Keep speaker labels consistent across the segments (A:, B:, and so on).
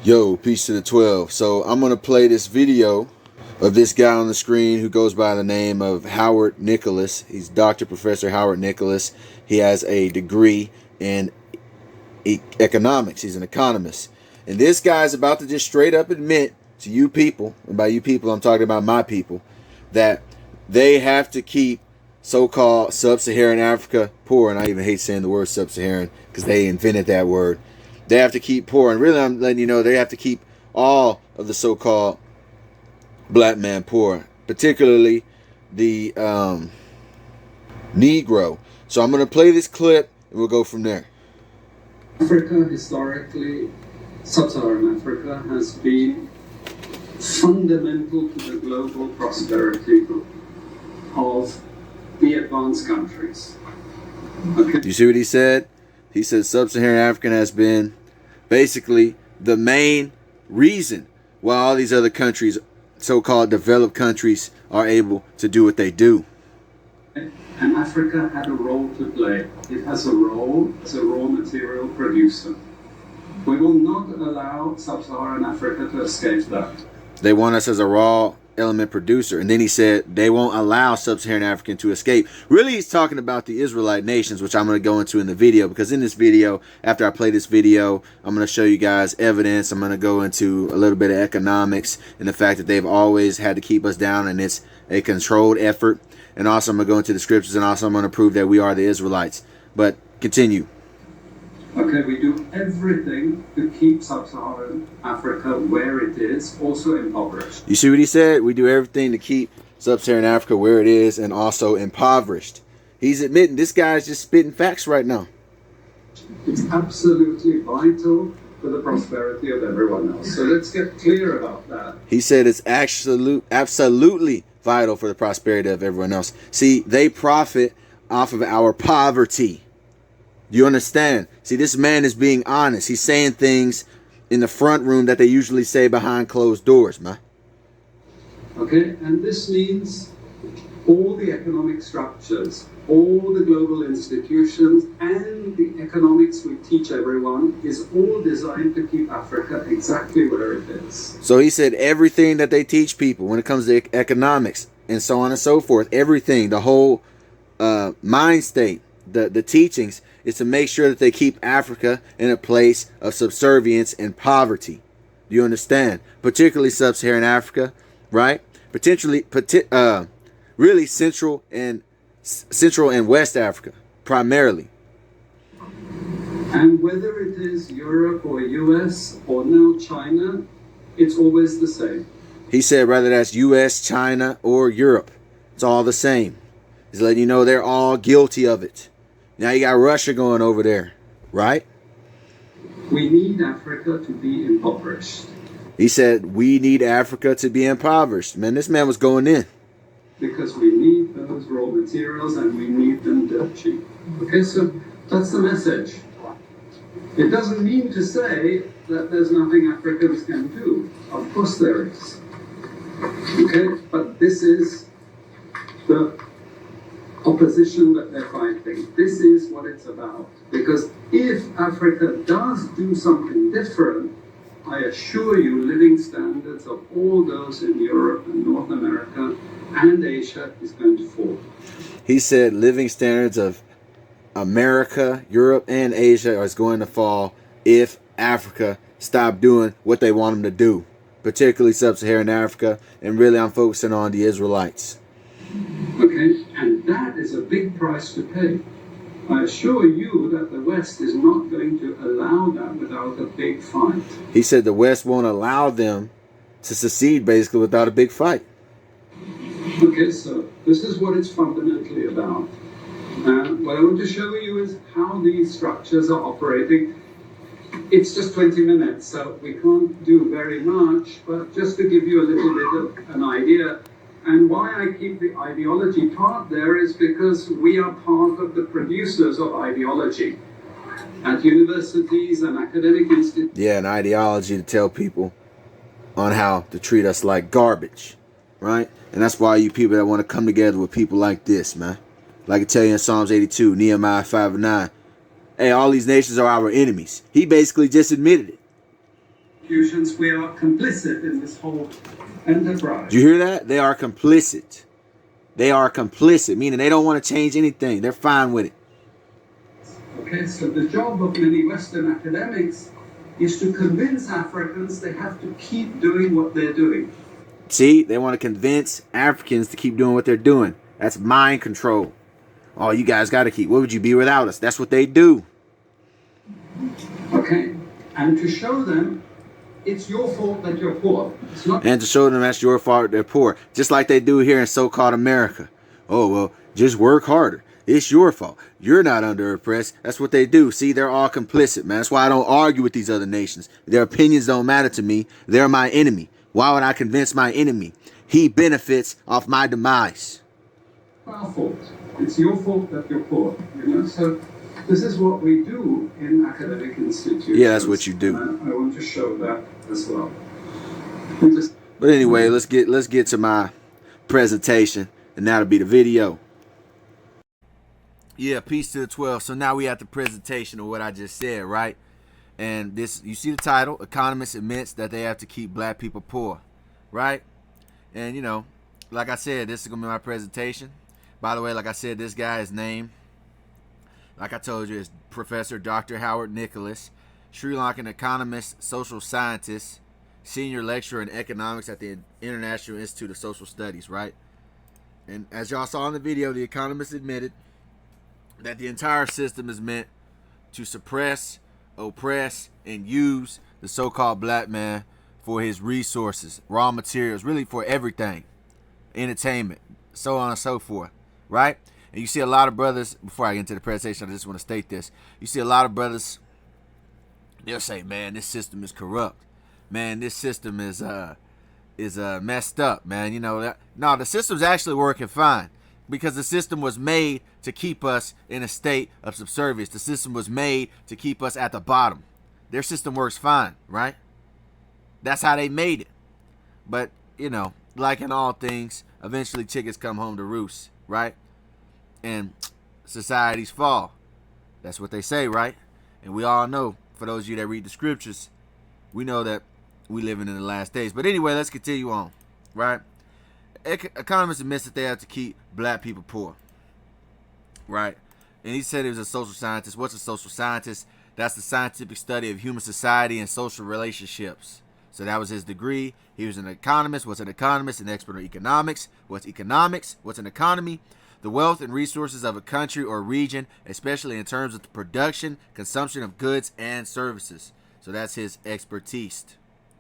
A: Yo, peace to the 12. So I'm going to play this video of this guy on the screen who goes by the name of Howard Nicholas. He's Dr. Professor Howard Nicholas. He has a degree in economics. He's an economist. And this guy is about to just straight up admit to you people, and by you people I'm talking about my people, that they have to keep so-called sub-Saharan Africa poor. And I even hate saying the word sub-Saharan because they invented that word. They have to keep poor. And really, I'm letting you know, they have to keep all of the so-called black man poor, particularly the Negro. So I'm going to play this clip and we'll go from there.
B: Africa, historically, sub-Saharan Africa, has been fundamental to the global prosperity of the advanced countries. Okay.
A: Do you see what he said? He said sub-Saharan Africa has been basically the main reason why all these other countries, so-called developed countries, are able to do what they do.
B: And Africa had a role to play. It has a role as a raw material producer. We will not allow sub-Saharan Africa to escape that.
A: They want us as a raw element producer. And then he said they won't allow sub-Saharan African to escape. Really, he's talking about the Israelite nations, which I'm going to go into in the video, because in this video, after I play this video, I'm going to show you guys evidence. I'm going to go into a little bit of economics and the fact that they've always had to keep us down, and it's a controlled effort. And also I'm going to go into the scriptures, and also I'm going to prove that we are the Israelites. But continue.
B: Okay, we do everything to keep sub-Saharan Africa where it is, also impoverished.
A: You see what he said? We do everything to keep sub-Saharan Africa where it is and also impoverished. He's admitting this guy's just spitting facts right now.
B: It's absolutely vital for the prosperity of everyone else. So let's get clear about that.
A: He said it's absolutely vital for the prosperity of everyone else. See, they profit off of our poverty. Do you understand? See, this man is being honest. He's saying things in the front room that they usually say behind closed doors, man.
B: Okay, and this means all the economic structures, all the global institutions, and the economics we teach everyone is all designed to keep Africa exactly where it is.
A: So he said everything that they teach people when it comes to economics and so on and so forth, everything, the whole mind state, the teachings, is to make sure that they keep Africa in a place of subservience and poverty. Do you understand? Particularly sub-Saharan Africa, right? Really Central and West Africa, primarily.
B: And whether it is Europe or US or now China, it's always the same.
A: He said whether that's US, China, or Europe, it's all the same. He's letting you know they're all guilty of it. Now you got Russia going over there, right?
B: We need Africa to be impoverished.
A: He said we need Africa to be impoverished. Man, this man was going in.
B: Because we need those raw materials and we need them dirt cheap. Okay, so that's the message. It doesn't mean to say that there's nothing Africans can do. Of course there is. Okay, but this is the opposition that they're fighting. This is what it's about. Because if Africa does do something different, I assure you living standards of all those in Europe and North America and Asia is going to fall.
A: He said living standards of America, Europe, and Asia is going to fall if Africa stop doing what they want them to do, particularly sub-Saharan Africa, and really I'm focusing on the Israelites.
B: Okay, and that is a big price to pay. I assure you that the West is not going to allow that without a big fight.
A: He said the West won't allow them to succeed basically without a big fight.
B: Okay, so this is what it's fundamentally about. What I want to show you is how these structures are operating. It's just 20 minutes, so we can't do very much, but just to give you a little bit of an idea. And why I keep the ideology part there is because we are part of the producers of ideology at universities and academic institutes.
A: Yeah, an ideology to tell people on how to treat us like garbage, right? And that's why you people that want to come together with people like this, man. Like I tell you in Psalms 82, Nehemiah 5:9. Hey, all these nations are our enemies. He basically just admitted it.
B: institutions. We are complicit in this whole enterprise.
A: Did you hear that? They are complicit. They are complicit, meaning they don't want to change anything. They're fine with it.
B: Okay, so the job of many Western academics is to convince Africans they have to keep doing what they're doing.
A: See, they want to convince Africans to keep doing what they're doing. That's mind control. Oh, you guys got to keep. What would you be without us? That's what they do.
B: Okay, and to show them it's your fault that you're poor. It's not.
A: And to show them that's your fault they're poor. Just like they do here in so-called America. Oh, well, just work harder. It's your fault. You're not under oppressed. That's what they do. See, they're all complicit, man. That's why I don't argue with these other nations. Their opinions don't matter to me. They're my enemy. Why would I convince my enemy? He benefits off my demise.
B: Our fault. It's your fault that you're poor. You know, so this is what we do in academic institutions.
A: Yeah, that's what you do.
B: I want to show that as well.
A: But anyway, let's get to my presentation, and that'll be the video. Yeah, peace to the 12. So now we have the presentation of what I just said, right? And this, you see the title, Economist admits that they have to keep black people poor, right? And, you know, like I said, this is going to be my presentation. By the way, like I said, this guy's name, like I told you, is Professor Dr. Howard Nicholas, Sri Lankan economist, social scientist, senior lecturer in economics at the International Institute of Social Studies, right? And as y'all saw in the video, the economist admitted that the entire system is meant to suppress, oppress, and use the so-called black man for his resources, raw materials, really for everything, entertainment, so on and so forth, right? And you see a lot of brothers, before I get into the presentation, I just want to state this. You see a lot of brothers, they'll say, man, this system is corrupt. Man, this system is messed up, man. You know, no, the system's actually working fine. Because the system was made to keep us in a state of subservience. The system was made to keep us at the bottom. Their system works fine, right? That's how they made it. But, you know, like in all things, eventually chickens come home to roost, right? And societies fall. That's what they say, right? And we all know, for those of you that read the scriptures, we know that we living in the last days. But anyway, let's continue on, right? Economists admits that they have to keep black people poor, right? And he said he was a social scientist. What's a social scientist? That's the scientific study of human society and social relationships. So that was his degree. He was an economist. What's an economist? An expert on economics. What's economics? What's an economy? The wealth and resources of a country or region, especially in terms of the production, consumption of goods and services. So that's his expertise.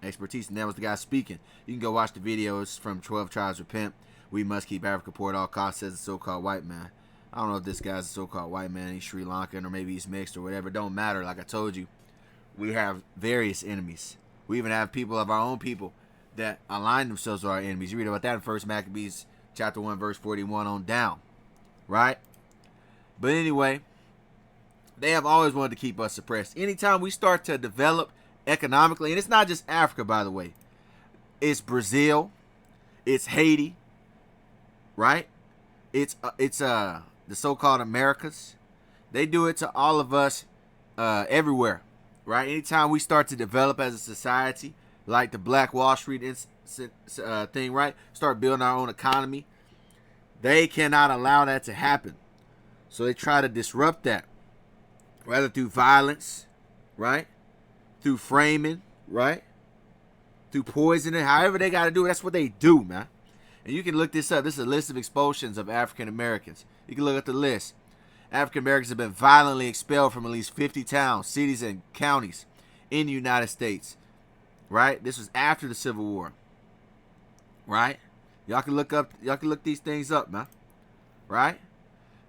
A: And that was the guy speaking. You can go watch the videos from 12 Tribes Repent. We must keep Africa poor at all costs, says the so-called white man. I don't know if this guy's a so-called white man. He's Sri Lankan or maybe he's mixed or whatever. It don't matter. Like I told you, we have various enemies. We even have people of our own people that align themselves with our enemies. You read about that in 1 Maccabees chapter 1, verse 41 on down. Right? But anyway, they have always wanted to keep us suppressed. Anytime we start to develop economically, and it's not just Africa, by the way, it's Brazil, it's Haiti, right? It's the so-called Americas. They do it to all of us everywhere, right? Anytime we start to develop as a society, like the Black Wall Street thing, right? Start building our own economy. They cannot allow that to happen. So they try to disrupt that, whether through violence, right? Through framing, right? Through poisoning, however they got to do it. That's what they do, man. And you can look this up. This is a list of expulsions of African Americans. You can look at the list. African Americans have been violently expelled from at least 50 towns, cities, and counties in the United States, right? This was after the Civil War, right? Y'all can look these things up, man, right?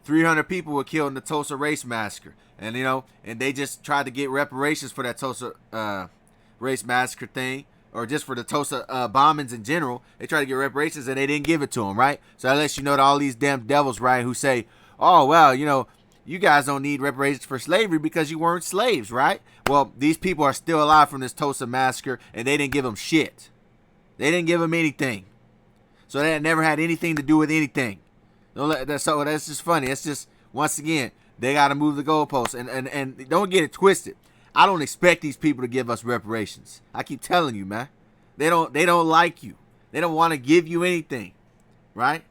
A: 300 people were killed in the Tulsa race massacre. And, you know, and they just tried to get reparations for that Tulsa race massacre thing, or just for the Tulsa bombings in general. They tried to get reparations and they didn't give it to them, right? So that lets you know that all these damn devils, right, who say, oh, well, you know, you guys don't need reparations for slavery because you weren't slaves, right? Well, these people are still alive from this Tulsa massacre and they didn't give them shit. They didn't give them anything. So that never had anything to do with anything. So that's just funny. It's just, once again, they got to move the goalposts. And don't get it twisted. I don't expect these people to give us reparations. I keep telling you, man. They don't like you. They don't want to give you anything, right?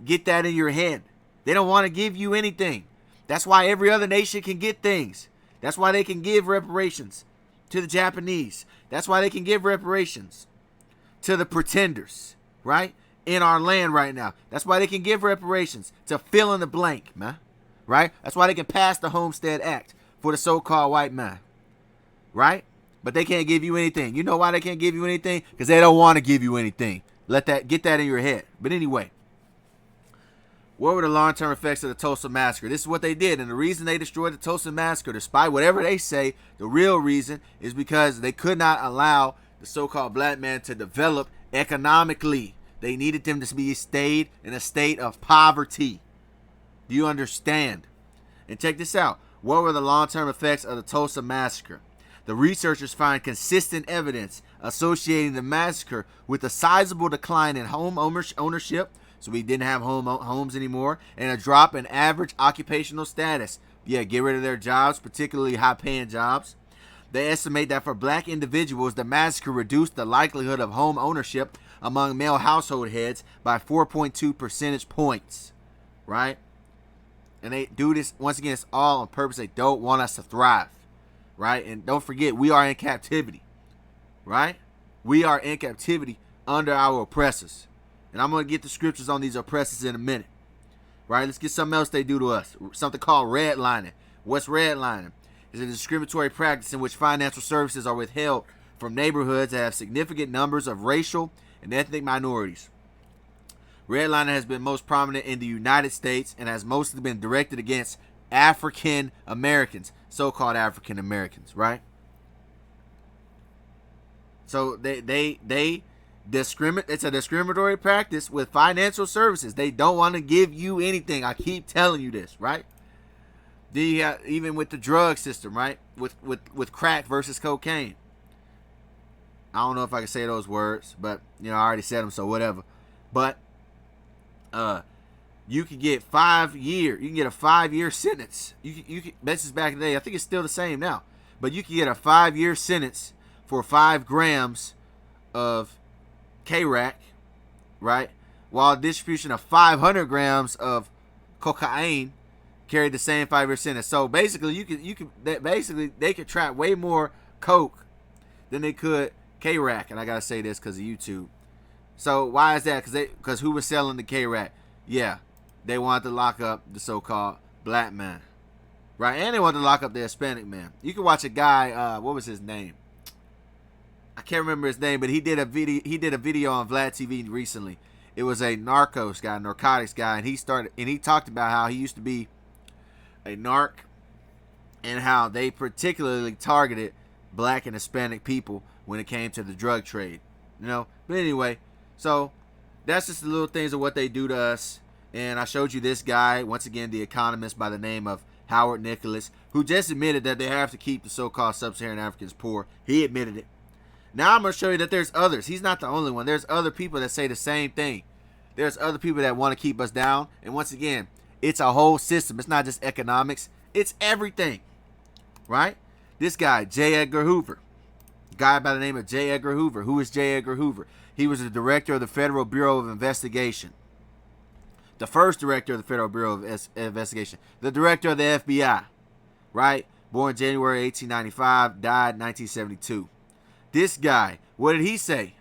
A: Get that in your head. They don't want to give you anything. That's why every other nation can get things. That's why they can give reparations to the Japanese. That's why they can give reparations to the pretenders, right? In our land right now. That's why they can give reparations to fill in the blank, man. Right? That's why they can pass the Homestead Act for the so-called white man. Right? But they can't give you anything. You know why they can't give you anything? Because they don't want to give you anything. Get that in your head. But anyway, what were the long-term effects of the Tulsa Massacre? This is what they did. And the reason they destroyed the Tulsa Massacre, despite whatever they say, the real reason is because they could not allow the so-called black man to develop economically. They needed them to stayed in a state of poverty. Do you understand? And check this out. What were the long-term effects of the Tulsa Massacre? The researchers find consistent evidence associating the massacre with a sizable decline in home ownership, so we didn't have homes anymore, and a drop in average occupational status. Yeah, get rid of their jobs, particularly high-paying jobs. They estimate that for black individuals, the massacre reduced the likelihood of home ownership among male household heads by 4.2 percentage points, right? And they do this, once again, it's all on purpose. They don't want us to thrive, right? And don't forget, we are in captivity, right? We are in captivity under our oppressors. And I'm going to get the scriptures on these oppressors in a minute, right? Let's get something else they do to us, something called redlining. What's redlining? It's a discriminatory practice in which financial services are withheld from neighborhoods that have significant numbers of racial and ethnic minorities. Redlining has been most prominent in the United States and has mostly been directed against African Americans, so-called African Americans, right? So it's a discriminatory practice with financial services. They don't want to give you anything. I keep telling you this, right? Even with the drug system, right? With crack versus cocaine. I don't know if I can say those words, but I already said them, so whatever. But you can get 5 years. You can get a 5-year sentence. You can, this is back in the day. I think it's still the same now. But you can get a 5-year sentence for 5 grams of K-Rack, right? While distribution of 500 grams of cocaine carried the same 5-year sentence. So basically, they could trap way more coke than they could K-Rack. And I gotta say this because of YouTube. So why is that? Because who was selling the K-Rack? Yeah, they wanted to lock up the so-called black man, right? And they wanted to lock up the Hispanic man. You can watch a guy. What was his name? I can't remember his name, but he did a video on Vlad TV recently. It was a narcotics guy, and he talked about how he used to be a narc and how they particularly targeted black and Hispanic people when it came to the drug trade. But anyway, so that's just the little things of what they do to us. And I showed you this guy, once again, the economist by the name of Howard Nicholas, who just admitted that they have to keep the so-called sub-Saharan Africans poor. He admitted it. Now I'm going to show you that there's others. He's not the only one. There's other people that say the same thing. There's other people that want to keep us down. And once again, it's a whole system. It's not just economics. It's everything, right? This guy, J. Edgar Hoover, guy by the name of J. Edgar Hoover. Who is J. Edgar Hoover? He was the director of the Federal Bureau of Investigation. The first director of the Federal Bureau of Investigation. The director of the FBI, right? Born January 1895, died 1972. This guy, what did he say?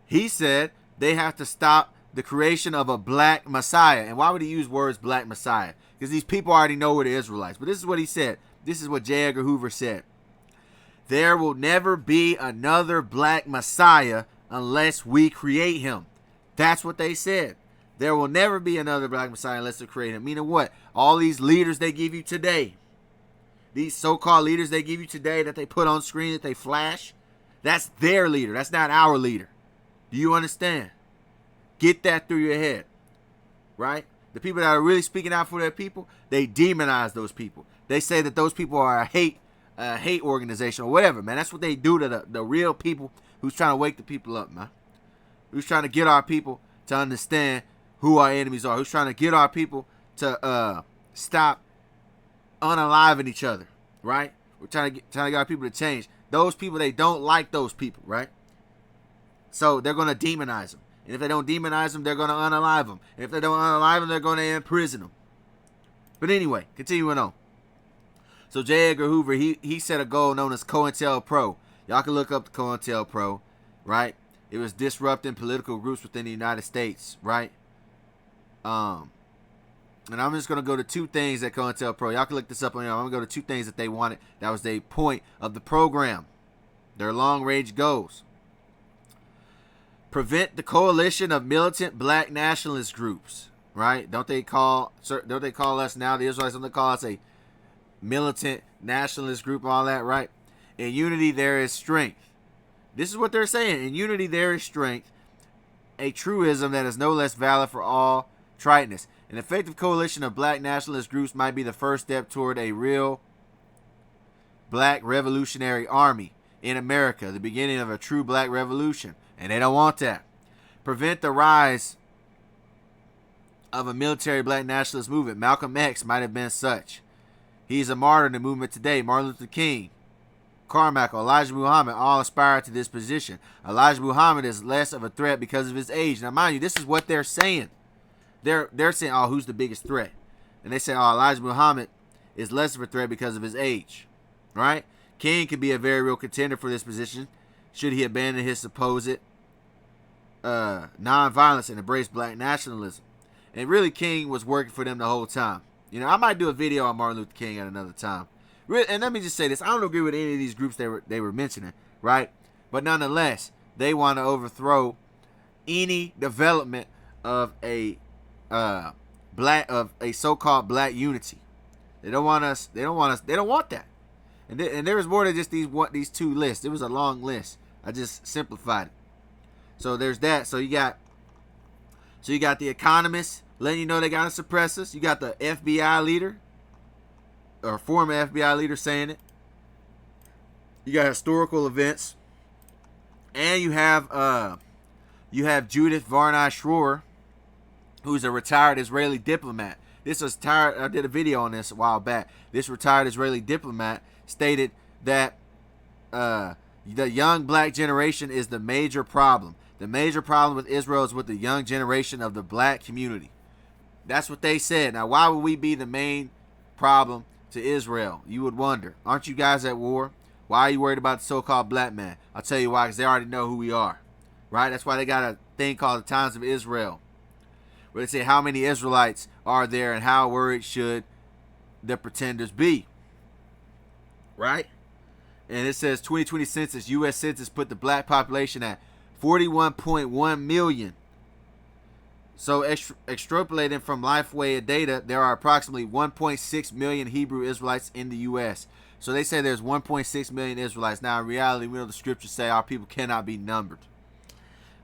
A: He said they have to stop the creation of a black messiah. And why would he use words black messiah? Because these people already know we're the Israelites. But this is what he said. This is what J. Edgar Hoover said. There will never be another black messiah unless we create him. That's what they said. There will never be another black messiah unless we create him. Meaning what? All these leaders they give you today, these so-called leaders they give you today that they put on screen, that they flash, that's their leader. That's not our leader. Do you understand? Get that through your head, right? The people that are really speaking out for their people, they demonize those people. They say that those people are a hate organization or whatever, man. That's what they do to the real people who's trying to wake the people up, man. Who's trying to get our people to understand who our enemies are. Who's trying to get our people to stop unaliving each other, right? We're trying to get our people to change. Those people, they don't like those people, right? So they're going to demonize them. And if they don't demonize them, they're going to unalive them. And if they don't unalive them, they're going to imprison them. But anyway, continuing on. So J. Edgar Hoover, he set a goal known as COINTELPRO. Y'all can look up the COINTELPRO, right? It was disrupting political groups within the United States, right? And I'm just going to go to two things at COINTELPRO. Y'all can look this up on here. I'm going to go to two things that they wanted. That was the point of the program. Their long-range goals. Prevent the coalition of militant black nationalist groups, right? Don't they call us now, the Israelites, don't they call us a militant nationalist group and all that, right? In unity there is strength. This is what they're saying. In unity there is strength. A truism that is no less valid for all triteness. An effective coalition of black nationalist groups might be the first step toward a real black revolutionary army in America, the beginning of a true black revolution. And they don't want that. Prevent the rise of a military black nationalist movement. Malcolm X might have been such. He's a martyr in the movement today. Martin Luther King, Carmichael, Elijah Muhammad all aspire to this position. Elijah Muhammad is less of a threat because of his age. Now, mind you, this is what they're saying. They're saying, oh, who's the biggest threat? And they say, oh, Elijah Muhammad is less of a threat because of his age, right? King could be a very real contender for this position should he abandon his supposed nonviolence and embrace black nationalism. And really, King was working for them the whole time. You know, I might do a video on Martin Luther King at another time. And let me just say this. I don't agree with any of these groups they were mentioning, right? But nonetheless, they want to overthrow any development of a so-called black unity. They don't want that. And there was more than just these two lists. It was a long list. I just simplified it. So there's that. So you got the Economist letting you know they gotta suppress us. You got the FBI leader or former FBI leader saying it. You got historical events, and you have Judith Varney Schroer, who's a retired Israeli diplomat. I did a video on this a while back. This retired Israeli diplomat stated that the young black generation is the major problem. The major problem with Israel is with the young generation of the black community. That's what they said. Now, why would we be the main problem to Israel? You would wonder. Aren't you guys at war? Why are you worried about the so-called black man? I'll tell you why, because they already know who we are. Right? That's why they got a thing called the Times of Israel, where they say how many Israelites are there and how worried should the pretenders be. Right? And it says 2020 census, U.S. Census put the black population at 41.1 million. So extrapolating from Lifeway data, there are approximately 1.6 million Hebrew Israelites in the U.S. So they say there's 1.6 million Israelites. Now, in reality, we know the scriptures say our people cannot be numbered.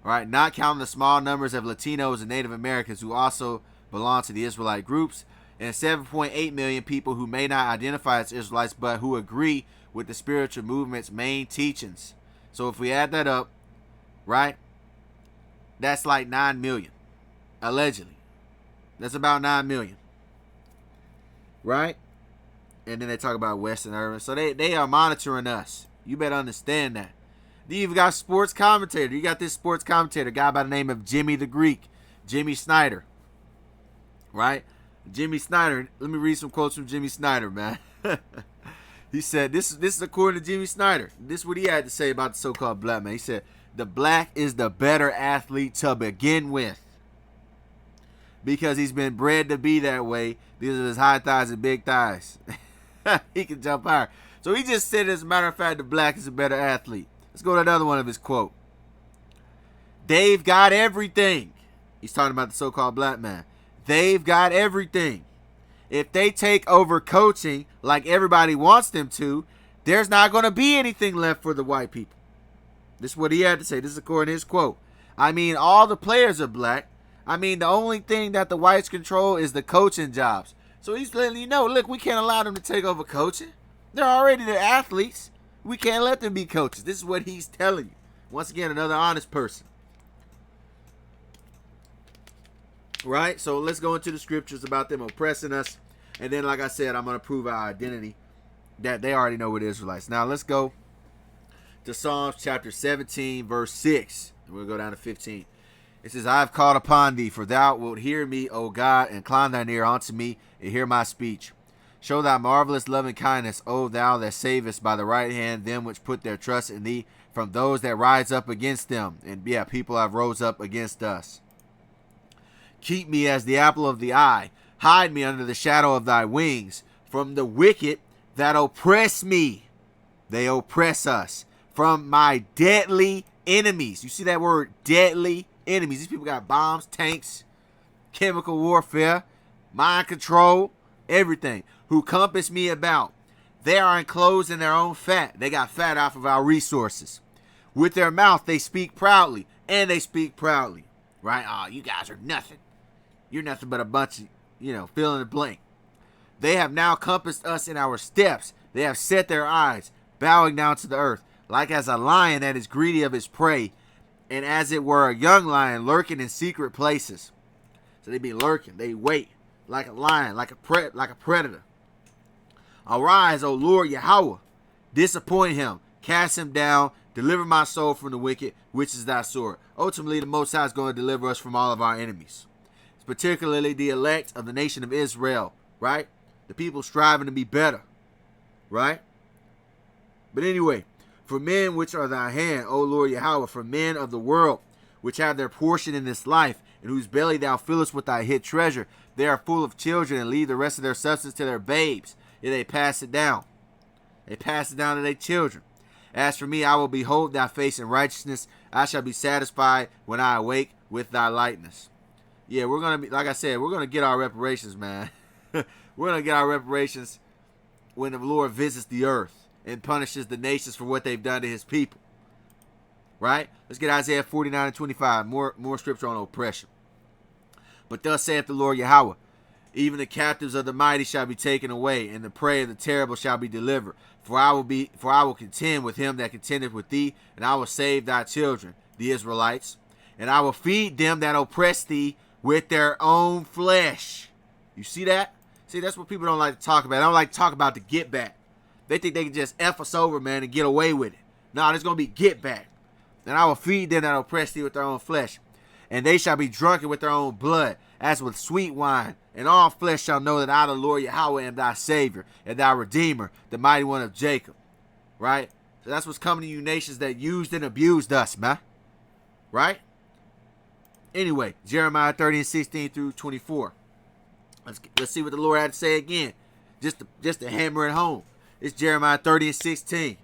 A: All right, not counting the small numbers of Latinos and Native Americans who also belong to the Israelite groups, and 7.8 million people who may not identify as Israelites but who agree with the spiritual movement's main teachings. So if we add that up, right, that's like 9 million. Allegedly. That's about 9 million. Right? And then they talk about Western urban. So they are monitoring us. You better understand that. Then you've got sports commentator. You got this sports commentator, guy by the name of Jimmy the Greek. Jimmy Snyder. Right? Jimmy Snyder. Let me read some quotes from Jimmy Snyder, man. He said, this is according to Jimmy Snyder. This is what he had to say about the so-called black man. He said, the black is the better athlete to begin with, because he's been bred to be that way. These are his high thighs and big thighs. He can jump higher. So he just said, as a matter of fact, the black is a better athlete. Let's go to another one of his quote. They've got everything. He's talking about the so-called black man. They've got everything. If they take over coaching like everybody wants them to, there's not going to be anything left for the white people. This is what he had to say. This is according to his quote. I mean, all the players are black. I mean, the only thing that the whites control is the coaching jobs. So he's letting you know, look, we can't allow them to take over coaching. They're already the athletes. We can't let them be coaches. This is what he's telling you. Once again, another honest person. Right? So let's go into the scriptures about them oppressing us. And then, like I said, I'm going to prove our identity That they already know we're the Israelites. Now let's go to Psalms chapter 17, verse 6. And we'll go down to 15. It says, I have called upon thee, for thou wilt hear me, O God, incline thine ear unto me, and hear my speech. Show thy marvelous loving kindness, O thou that savest by the right hand them which put their trust in thee, from those that rise up against them. And yeah, people have rose up against us. Keep me as the apple of the eye. Hide me under the shadow of thy wings, from the wicked that oppress me. They oppress us. From my deadly enemies. You see that word, deadly enemies. These people got bombs, tanks, chemical warfare, mind control, everything. Who compass me about. They are enclosed in their own fat. They got fat off of our resources. With their mouth they speak proudly. And they speak proudly. Right? Oh, you guys are nothing. You're nothing but a bunch of, fill in the blank. They have now compassed us in our steps. They have set their eyes, bowing down to the earth. Like as a lion that is greedy of his prey, and as it were a young lion lurking in secret places. So they be lurking, they wait, like a lion, like a predator. Arise, O Lord Yahweh, disappoint him, cast him down, deliver my soul from the wicked, which is thy sword. Ultimately, the Most High is going to deliver us from all of our enemies, particularly the elect of the nation of Israel, right? The people striving to be better, right? But anyway, for men which are thy hand, O Lord Yahweh, for men of the world, which have their portion in this life, and whose belly thou fillest with thy hid treasure, they are full of children, and leave the rest of their substance to their babes. Yet they pass it down. They pass it down to their children. As for me, I will behold thy face in righteousness. I shall be satisfied when I awake with thy likeness. Yeah, we're going to be, like I said, we're going to get our reparations, man. We're going to get our reparations when the Lord visits the earth and punishes the nations for what they've done to his people. Right? Let's get Isaiah 49 and 25. More scripture on oppression. But thus saith the Lord Yahweh, even the captives of the mighty shall be taken away, and the prey of the terrible shall be delivered. For I will contend with him that contendeth with thee, and I will save thy children, the Israelites. And I will feed them that oppress thee with their own flesh. You see that? See, that's what people don't like to talk about. They don't like to talk about the get back. They think they can just F us over, man, and get away with it. No, there's going to be get back. And I will feed them that oppress thee with their own flesh. And they shall be drunken with their own blood, as with sweet wine. And all flesh shall know that I, the Lord Yahweh, am thy Savior, and thy Redeemer, the mighty one of Jacob. Right? So that's what's coming to you nations that used and abused us, man. Right? Anyway, Jeremiah 30 and 16 through 24. Let's see what the Lord had to say again. Just to hammer it home. It's Jeremiah 30 and 16.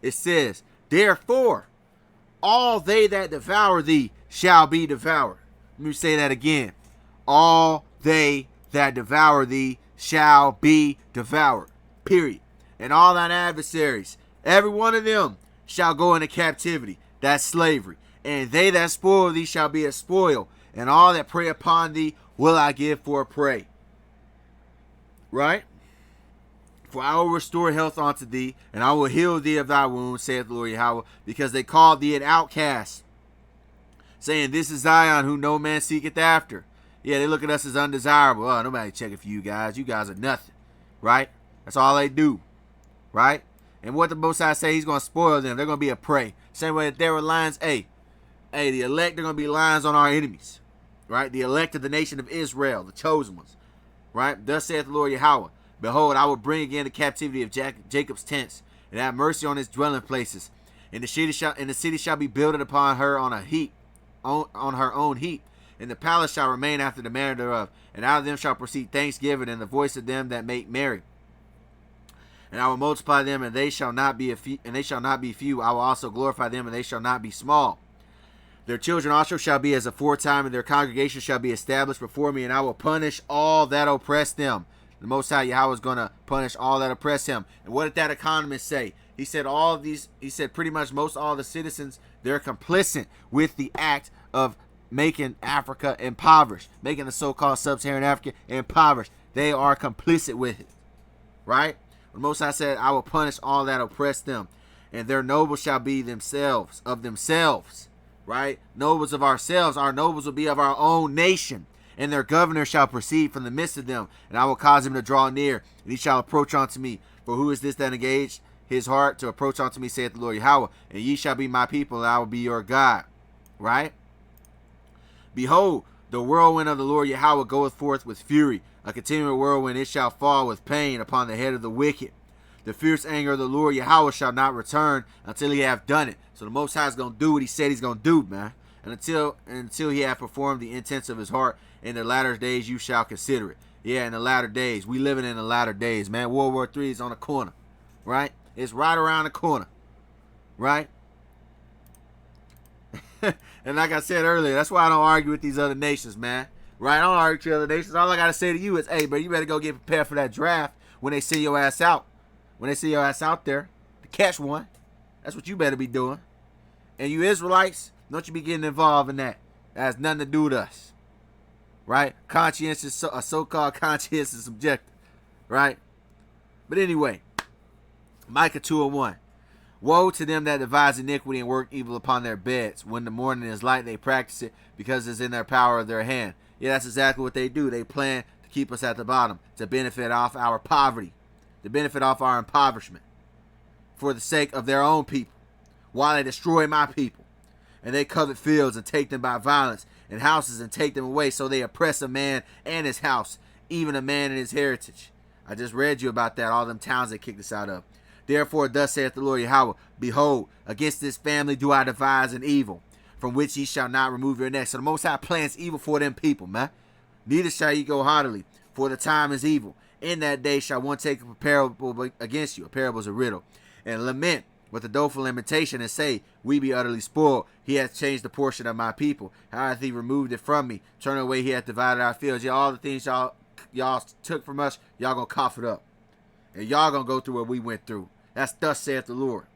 A: It says, therefore, all they that devour thee shall be devoured. Let me say that again. All they that devour thee shall be devoured. Period. And all thine adversaries, every one of them, shall go into captivity. That's slavery. And they that spoil thee shall be a spoil. And all that prey upon thee will I give for a prey. Right? For I will restore health unto thee, and I will heal thee of thy wounds, saith the Lord Yahweh, because they called thee an outcast, saying, this is Zion, who no man seeketh after. Yeah, they look at us as undesirable. Oh, nobody checking for you guys. You guys are nothing. Right? That's all they do. Right? And what the Most High say, he's going to spoil them. They're going to be a prey. Same way that there were lions. Hey, the elect, they're going to be lions on our enemies. Right? The elect of the nation of Israel, the chosen ones. Right? Thus saith the Lord Yahweh, behold, I will bring again the captivity of Jacob's tents, and have mercy on his dwelling places. And the city shall be builded upon her on a heap, on her own heap. And the palace shall remain after the manner thereof. And out of them shall proceed thanksgiving, and the voice of them that make merry. And I will multiply them, and they shall not be few. I will also glorify them, and they shall not be small. Their children also shall be as aforetime, and their congregation shall be established before me, and I will punish all that oppress them. The Most High Yahweh is going to punish all that oppress him. And what did that economist say? He said pretty much most all the citizens, they're complicit with the act of making Africa impoverished, making the so-called sub-Saharan Africa impoverished. They are complicit with it. Right? The Most High said, I will punish all that oppress them, and their nobles shall be of themselves. Right? Nobles of ourselves. Our nobles will be of our own nation. And their governor shall proceed from the midst of them, and I will cause him to draw near, and he shall approach unto me. For who is this that engaged his heart to approach unto me, saith the Lord Yahweh? And ye shall be my people, and I will be your God. Right? Behold, the whirlwind of the Lord Yahweh goeth forth with fury, a continual whirlwind, it shall fall with pain upon the head of the wicked. The fierce anger of the Lord Yahweh shall not return until he have done it. So the Most High is going to do what he said he's going to do, man. And until he have performed the intents of his heart, in the latter days you shall consider it. Yeah, in the latter days. We living in the latter days, man. World War III is on the corner, right? It's right around the corner, right? And like I said earlier, that's why I don't argue with these other nations, man. Right? I don't argue with the other nations. All I got to say to you is, hey, bro, you better go get prepared for that draft when they send your ass out. When they send your ass out there to catch one. That's what you better be doing. And you Israelites, don't you be getting involved in that. That has nothing to do with us. Right? Conscientious, a so-called conscientious objective. Right? But anyway, Micah 2:1. Woe to them that devise iniquity and work evil upon their beds. When the morning is light, they practice it because it's in their power of their hand. Yeah, that's exactly what they do. They plan to keep us at the bottom, to benefit off our poverty, to benefit off our impoverishment, for the sake of their own people, while they destroy my people. And they covet fields and take them by violence, and houses and take them away. So they oppress a man and his house, even a man and his heritage. I just read you about that, all them towns they kicked us out of. Therefore, thus saith the Lord Yahweh, behold, against this family do I devise an evil, from which ye shall not remove your neck. So the Most High plans evil for them people, man. Neither shall ye go heartily, for the time is evil. In that day shall one take a parable against you. A parable is a riddle. And lament with a doleful lamentation, and say, we be utterly spoiled. He hath changed the portion of my people. How hath he removed it from me? Turn away, he hath divided our fields. Yeah, all the things y'all took from us, y'all gonna cough it up. And y'all gonna go through what we went through. That's thus saith the Lord.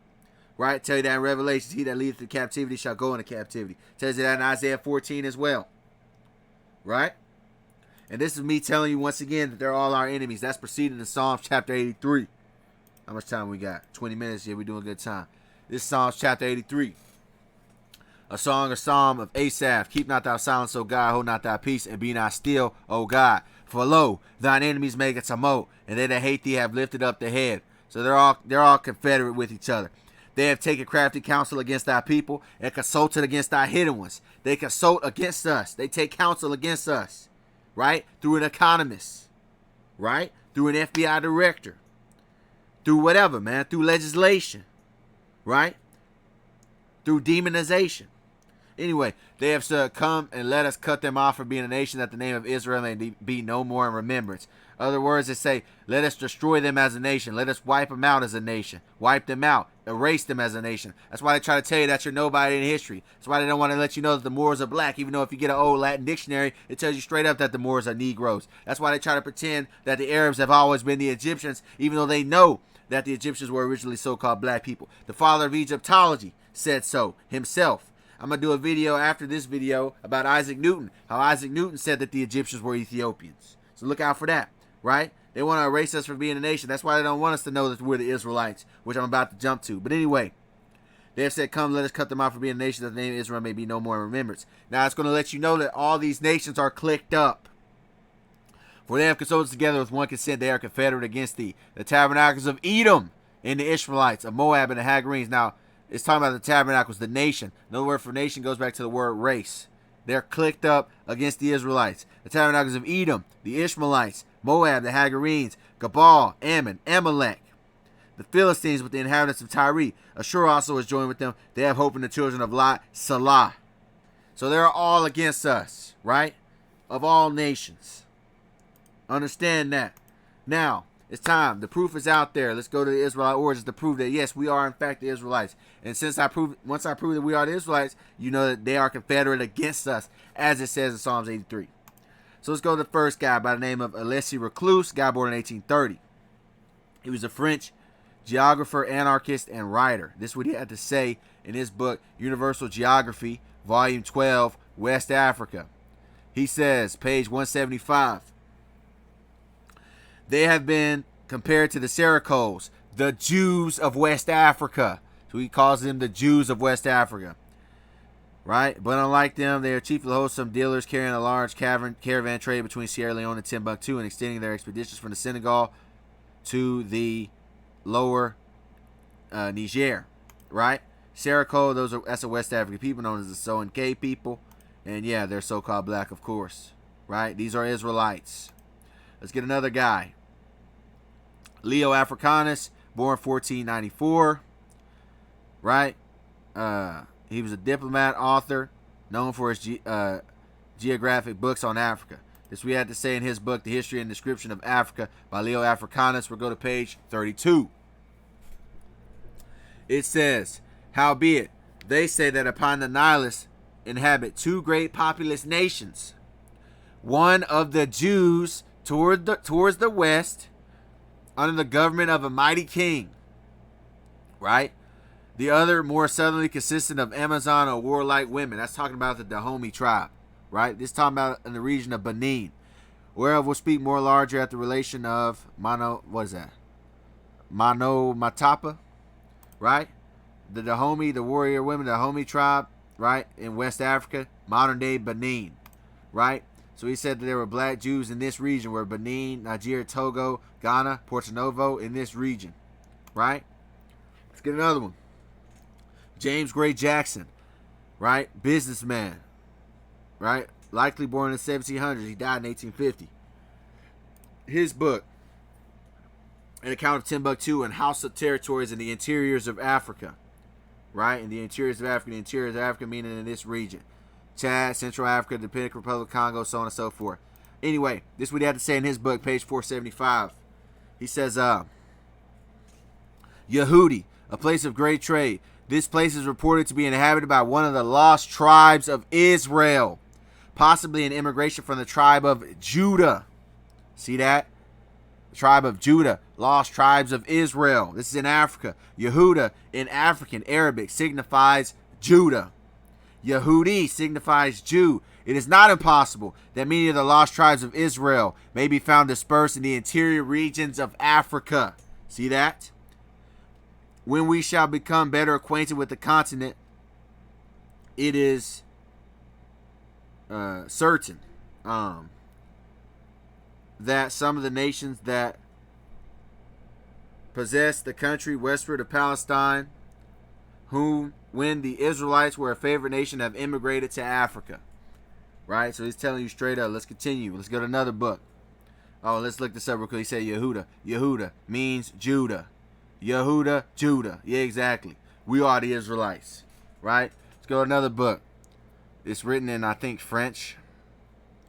A: Right? Tell you that in Revelations, he that leadeth to captivity shall go into captivity. Tells you that in Isaiah 14 as well. Right? And this is me telling you once again that they're all our enemies. That's preceded in Psalms chapter 83. How much time we got? 20 minutes. Yeah, we're doing good time. This is Psalms chapter 83. A psalm of Asaph. Keep not thou silence, O God. Hold not thy peace, and be not still, O God. For lo, thine enemies make a tumult, and they that hate thee have lifted up their head. So they're all confederate with each other. They have taken crafty counsel against thy people, and consulted against thy hidden ones. They consult against us. They take counsel against us. Right? Through an economist. Right? Through an FBI director. Through whatever, man. Through legislation. Right? Through demonization. Anyway, they have said, come and let us cut them off from being a nation, that the name of Israel may be no more in remembrance. Other words, they say, let us destroy them as a nation. Let us wipe them out as a nation. Wipe them out. Erase them as a nation. That's why they try to tell you that you're nobody in history. That's why they don't want to let you know that the Moors are black, even though if you get an old Latin dictionary, it tells you straight up that the Moors are Negroes. That's why they try to pretend that the Arabs have always been the Egyptians, even though they know that the Egyptians were originally so-called black people. The father of Egyptology said so himself. I'm going to do a video after this video about Isaac Newton, how Isaac Newton said that the Egyptians were Ethiopians. So look out for that, right? They want to erase us from being a nation. That's why they don't want us to know that we're the Israelites, which I'm about to jump to. But anyway, they have said, come, let us cut them off from being a nation, that the name of Israel may be no more in remembrance. Now, it's going to let you know that all these nations are clicked up. For they have consulted together with one consent, they are confederate against thee. The tabernacles of Edom and the Ishmaelites, of Moab and the Hagarenes. Now, it's talking about the tabernacles, the nation. Another word for nation goes back to the word race. They're clicked up against the Israelites. The tabernacles of Edom, the Ishmaelites, Moab, the Hagarenes, Gabal, Ammon, Amalek, the Philistines with the inhabitants of Tyre. Ashur also is joined with them. They have hope in the children of Lot, Salah. So they're all against us, right? Of all nations. Understand that. Now, it's time. The proof is out there. Let's go to the Israelite origins to prove that, yes, we are in fact the Israelites. And once I prove that we are the Israelites, you know that they are confederate against us, as it says in Psalms 83. So let's go to the first guy by the name of Alexis Reclus, guy born in 1830. He was a French geographer, anarchist, and writer. This is what he had to say in his book, Universal Geography, Volume 12, West Africa. He says, page 175, they have been compared to the Seracoles, the Jews of West Africa. So he calls them the Jews of West Africa. right? But unlike them, they are chiefly wholesome dealers carrying a large caravan trade between Sierra Leone and Timbuktu and extending their expeditions from the Senegal to the lower Niger, right? Serako, that's a West African people known as the Soninke people. And yeah, they're so-called black, of course, right? These are Israelites. Let's get another guy. Leo Africanus, born 1494, right? He was a diplomat, author, known for his geographic books on Africa. This we had to say in his book, The History and Description of Africa by Leo Africanus. We'll go to page 32. It says, howbeit, they say that upon the Nilus inhabit two great populous nations, one of the Jews towards the west, under the government of a mighty king, right? The other more southerly consistent of Amazon or warlike women. That's talking about the Dahomey tribe, right? This is talking about in the region of Benin, whereof we'll speak more larger at the relation of Mano Matapa, right? The Dahomey, the warrior women, the Dahomey tribe, right, in West Africa, modern day Benin, right? So he said that there were black Jews in this region, where Benin, Nigeria, Togo, Ghana, Porto Novo, in this region, right? Let's get another one. James Gray Jackson, right, businessman, right, likely born in the 1700s. He died in 1850. His book, An Account of Timbuktu and Hausa Territories in the Interiors of Africa, right, in the interiors of Africa meaning in this region. Chad, Central Africa, the Democratic Republic of Congo, so on and so forth. Anyway, this is what he had to say in his book, page 475. He says, Yehudi, a place of great trade. This place is reported to be inhabited by one of the lost tribes of Israel, possibly an immigration from the tribe of Judah. See that? The tribe of Judah, lost tribes of Israel. This is in Africa. Yehuda in African Arabic signifies Judah. Yehudi signifies Jew. It is not impossible that many of the lost tribes of Israel may be found dispersed in the interior regions of Africa. See that? When we shall become better acquainted with the continent, it is certain that some of the nations that possess the country westward of Palestine, whom, when the Israelites were a favorite nation, have immigrated to Africa. Right? So he's telling you straight up. Let's continue. Let's go to another book. Oh, let's look this up real quick. He said Yehuda. Yehuda means Judah. Yehuda, Judah. Yeah, exactly. We are the Israelites. Right? Let's go to another book. It's written in, I think, French.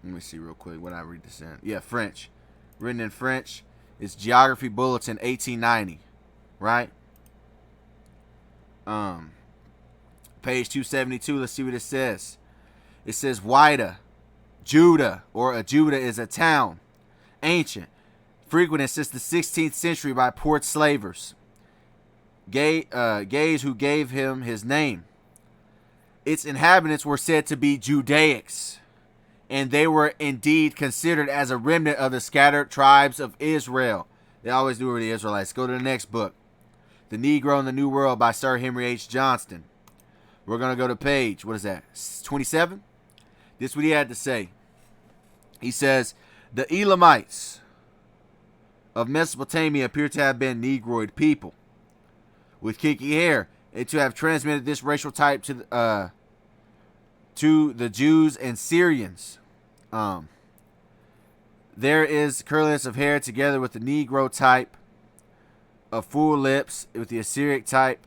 A: Let me see real quick what I read this in. Yeah, French. Written in French. It's Geography Bulletin 1890. Right? Page 272. Let's see what it says. It says Wida, Judah, or a Judah is a town, ancient, frequented since the 16th century by port slavers, gays who gave him his name. Its inhabitants were said to be Judaics, and they were indeed considered as a remnant of the scattered tribes of Israel. They always do with the Israelites. Go to the next book, The Negro in the New World by Sir Henry H. Johnston. We're going to go to page, what is that, 27? This is what he had to say. He says, the Elamites of Mesopotamia appear to have been Negroid people with kinky hair, and to have transmitted this racial type to the Jews and Syrians. There is curliness of hair together with the Negro type of full lips with the Assyric type.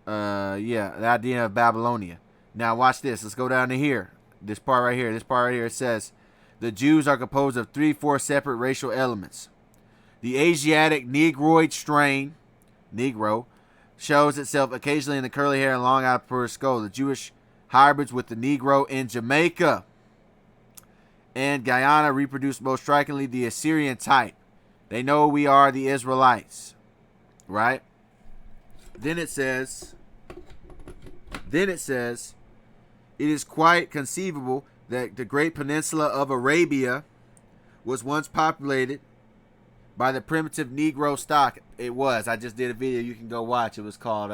A: The idea of Babylonia. Now watch this. Let's go down to here. This part right here. It says, the Jews are composed of 3-4 separate racial elements. The Asiatic Negroid strain, Negro, shows itself occasionally in the curly hair and long upper skull. The Jewish hybrids with the Negro in Jamaica and Guyana reproduce most strikingly the Assyrian type. They know we are the Israelites. Right? Then it says, it is quite conceivable that the great peninsula of Arabia was once populated by the primitive Negro stock. It was. I just did a video you can go watch. It was called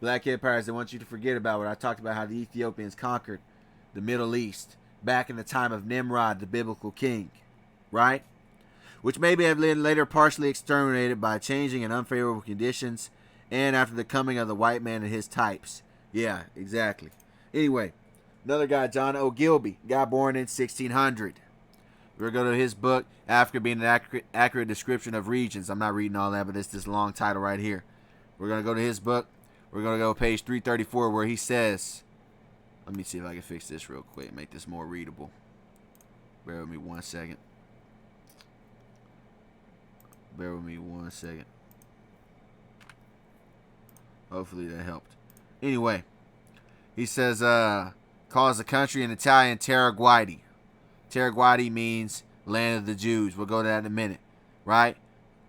A: The Black empires, they want you to forget about what I talked about, how the Ethiopians conquered the Middle East back in the time of Nimrod, the biblical king, right? Which maybe have been later partially exterminated by changing and unfavorable conditions and after the coming of the white man and his types. Yeah, exactly. Anyway, another guy, John Ogilvy, guy born in 1600. We're going to go to his book, Africa being an accurate description of regions. I'm not reading all that, but it's this long title right here. We're going to go to his book. We're going to go to page 334 where he says, let me see if I can fix this real quick, make this more readable. Bear with me 1 second. Bear with me 1 second. Hopefully that helped. Anyway, he says, calls the country in Italian Terra Guidi. Terra Guidi means land of the Jews. We'll go to that in a minute, right?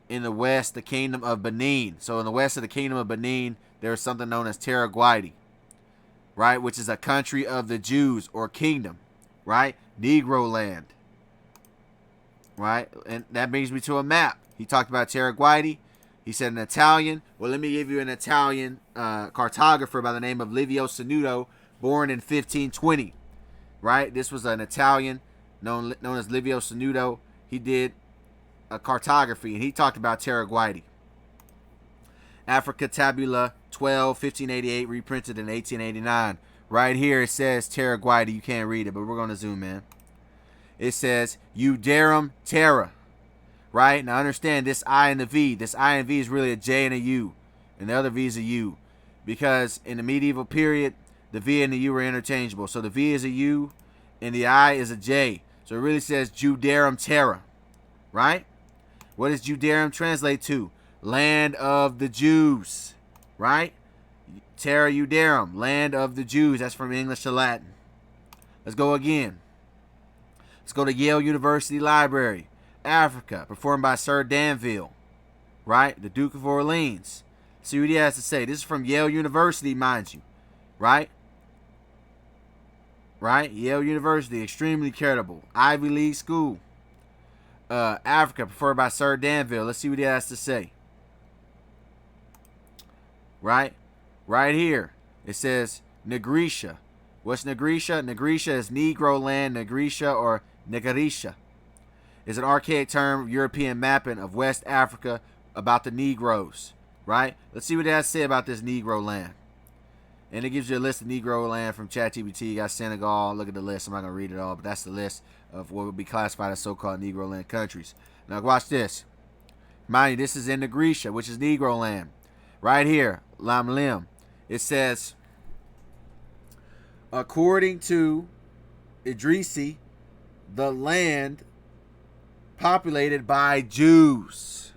A: In the west, the kingdom of Benin. So in the west of the kingdom of Benin, there is something known as Terra Guidi, right? Which is a country of the Jews or kingdom, right? Negro land, right? And that brings me to a map. He talked about Terra Guidi. He said an Italian. Well, let me give you an Italian cartographer by the name of Livio Sanudo, born in 1520, right? This was an Italian known as Livio Sanudo. He did a cartography, and he talked about Terra Guidi. Africa Tabula 12, 1588, reprinted in 1889. Right here it says Terra Guidi. You can't read it, but we're going to zoom in. It says Udarum Terra. Right? Now understand this I and the V. This I and V is really a J and a U. And the other V is a U. Because in the medieval period, the V and the U were interchangeable. So the V is a U and the I is a J. So it really says Judarum Terra. Right? What does Judarum translate to? Land of the Jews. Right? Terra Judarum. Land of the Jews. That's from English to Latin. Let's go again. Let's go to Yale University Library. Africa, performed by Sir Danville, right? The Duke of Orleans. See what he has to say. This is from Yale University, mind you, right? Right? Yale University, extremely credible. Ivy League school. Africa, performed by Sir Danville. Let's see what he has to say. Right? Right here, it says Nigritia. What's Nigritia? Nigritia is Negro land, Nigritia or Nigerisha. Is an archaic term, European mapping of West Africa about the Negroes, right? Let's see what it has to say about this Negro land. And it gives you a list of Negro land from ChatGPT. You got Senegal. Look at the list. I'm not going to read it all, but that's the list of what would be classified as so-called Negro land countries. Now, watch this. Mind you, this is in Nigritia, which is Negro land. Right here, Lam Lim. It says, according to Idrisi, the land populated by Jews.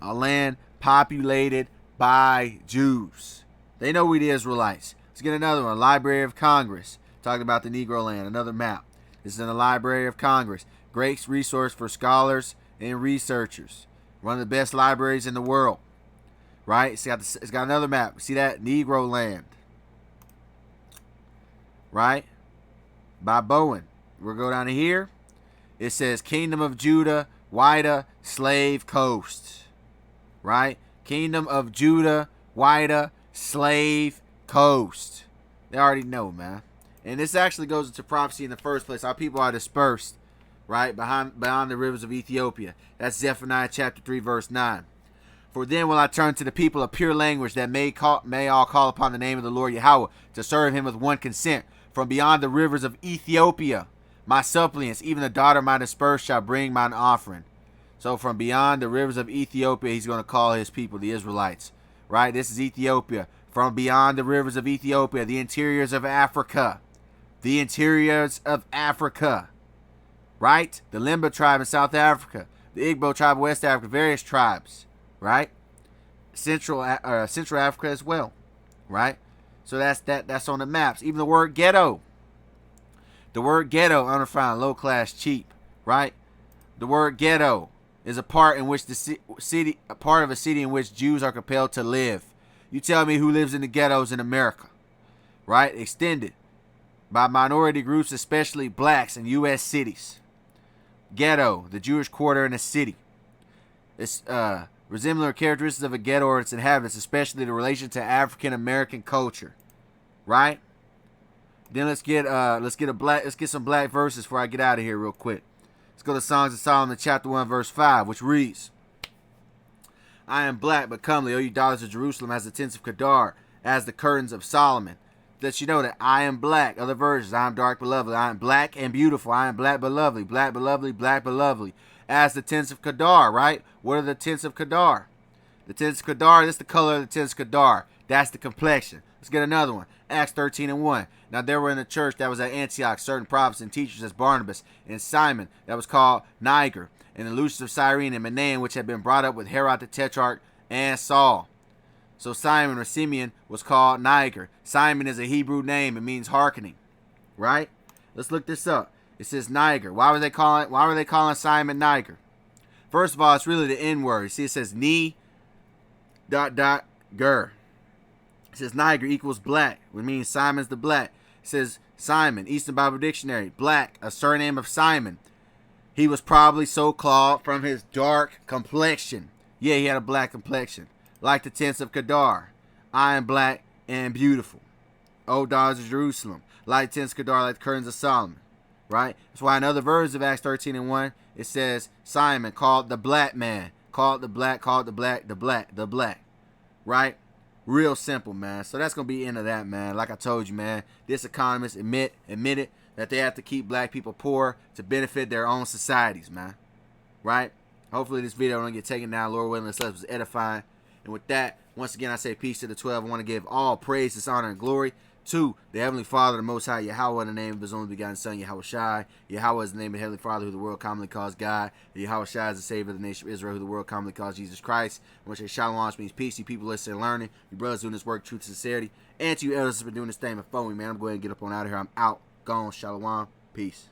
A: A land populated by Jews. They know we the Israelites. Let's get another one. Library of Congress. Talking about the Negro land. Another map. This is in the Library of Congress. Great resource for scholars and researchers. One of the best libraries in the world. Right? It's got another map. See that? Negro land. Right? By Bowen. We'll go down to here. It says Kingdom of Judah, Wida, Slave Coast. Right? Kingdom of Judah, Wida, Slave Coast. They already know, man. And this actually goes into prophecy in the first place. Our people are dispersed, right? Beyond the rivers of Ethiopia. That's Zephaniah chapter 3, verse 9. For then will I turn to the people of pure language that may all call upon the name of the Lord Yahweh to serve him with one consent. From beyond the rivers of Ethiopia, my suppliants, even the daughter of my dispersed, shall bring mine offering. So from beyond the rivers of Ethiopia, he's going to call his people, the Israelites. Right? This is Ethiopia. From beyond the rivers of Ethiopia, the interiors of Africa. The interiors of Africa. Right? The Limba tribe in South Africa. The Igbo tribe of West Africa. Various tribes. Right? Central Africa as well. Right? So that's on the maps. Even the word ghetto. The word ghetto, unrefined, low class, cheap, right? The word ghetto is a part in which a part of a city in which Jews are compelled to live. You tell me who lives in the ghettos in America, right? Extended by minority groups, especially blacks in U.S. cities. Ghetto, the Jewish quarter in a city. It's resembling the characteristics of a ghetto or its inhabitants, especially the relation to African American culture. Right? Then let's get some black verses before I get out of here real quick. Let's go to Songs of Solomon, chapter 1, verse 5, which reads, I am black but comely, O you daughters of Jerusalem, as the tents of Kedar, as the curtains of Solomon. That you know that I am black. Other versions, I am dark but lovely. I am black and beautiful. I am black but lovely. Black but lovely. Black but lovely. As the tents of Kedar, right? What are the tents of Kedar? The tents of Kedar, this is the color of the tents of Kedar. That's the complexion. Let's get another one. Acts 13:1. Now there were in the church that was at Antioch certain prophets and teachers as Barnabas and Simon, that was called Niger, and Lucius of Cyrene and Manaen, which had been brought up with Herod the Tetrarch and Saul. So Simon or Simeon was called Niger. Simon is a Hebrew name. It means hearkening. Right? Let's look this up. It says Niger. Why were they calling Simon Niger? First of all, it's really the N word. See, it says ni ger. It says Niger equals black, which means Simon's the black. It says Simon, Eastern Bible Dictionary, black, a surname of Simon. He was probably so called from his dark complexion. Yeah, he had a black complexion. Like the tents of Kedar. I am black and beautiful. O daughters of Jerusalem. Like the tents of Kedar, like the curtains of Solomon. Right? That's why in other verses of Acts 13:1, it says Simon called the black man. Called the black. Right? Real simple, man. So that's going to be the end of that, man. Like I told you, man, this Economist admitted that they have to keep black people poor to benefit their own societies, man. Right? Hopefully this video don't get taken down. Lord willing, this was edifying. And with that, once again, I say peace to the 12. I want to give all praise, honor, and glory to the Heavenly Father, the Most High, Yahweh, in the name of His only begotten Son, Yahweh Shai. Yahweh is the name of the Heavenly Father, who the world commonly calls God. Yahweh Shai is the Savior of the nation of Israel, who the world commonly calls Jesus Christ. I want to say Shalom, which means peace. You people listening and learning. You brothers doing this work, truth, sincerity. And to you elders who have been doing this thing before me, man. I'm going to get up on out of here. I'm out. Gone. Shalom. Peace.